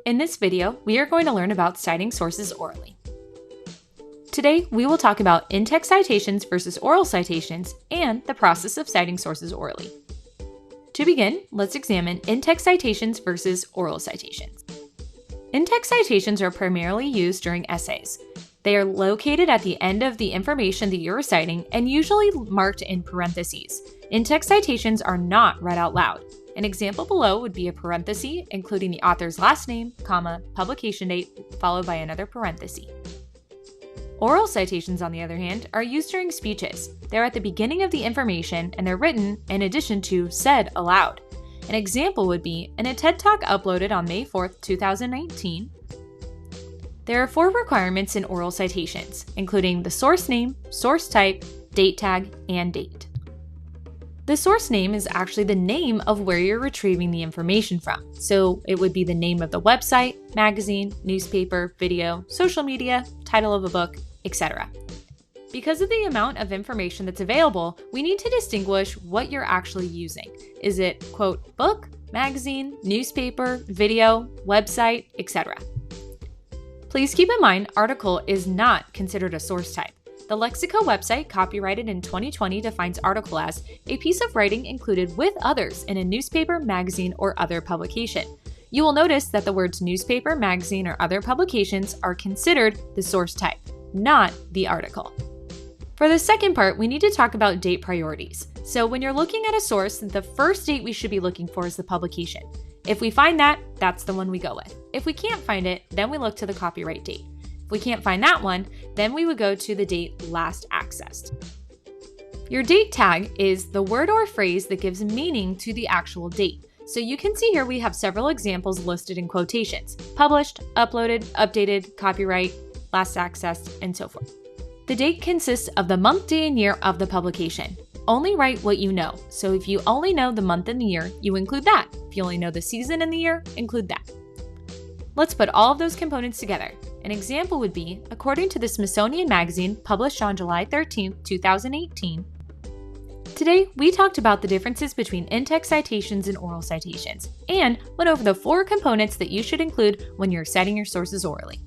In this video, we are going to learn about citing sources orally. Today, we will talk about in-text citations versus oral citations and the process of citing sources orally. To begin, let's examine in-text citations versus oral citations. In-text citations are primarily used during essays. They are located at the end of the information that you're citing and usually marked in parentheses. In-text citations are not read out loud. An example below would be a parenthesis, including the author's last name, comma, publication date, followed by another parenthesis. Oral citations, on the other hand, are used during speeches. They're at the beginning of the information and they're written in addition to said aloud. An example would be in a TED Talk uploaded on May 4th, 2019. There are 4 requirements in oral citations, including the source name, source type, date tag, and date. The source name is actually the name of where you're retrieving the information from. So it would be the name of the website, magazine, newspaper, video, social media, title of a book, etc. Because of the amount of information that's available, we need to distinguish what you're actually using. Is it, quote, book, magazine, newspaper, video, website, etc. Please keep in mind, article is not considered a source type. The Lexico website, copyrighted in 2020, defines article as a piece of writing included with others in a newspaper, magazine, or other publication. You will notice that the words newspaper, magazine, or other publications are considered the source type, not the article. For the second part, we need to talk about date priorities. So when you're looking at a source, the first date we should be looking for is the publication. If we find that, that's the one we go with. If we can't find it, then we look to the copyright date. If we can't find that one, then we would go to the date last accessed. Your date tag is the word or phrase that gives meaning to the actual date. So you can see here we have several examples listed in quotations: published, uploaded, updated, copyright, last accessed, and so forth. The date consists of the month, day, and year of the publication. Only write what you know. So if you only know the month and the year, you include that. If you only know the season and the year, include that. Let's put all of those components together. An example would be, according to the Smithsonian Magazine, published on July 13, 2018. Today, we talked about the differences between in-text citations and oral citations, and went over the 4 components that you should include when you're citing your sources orally.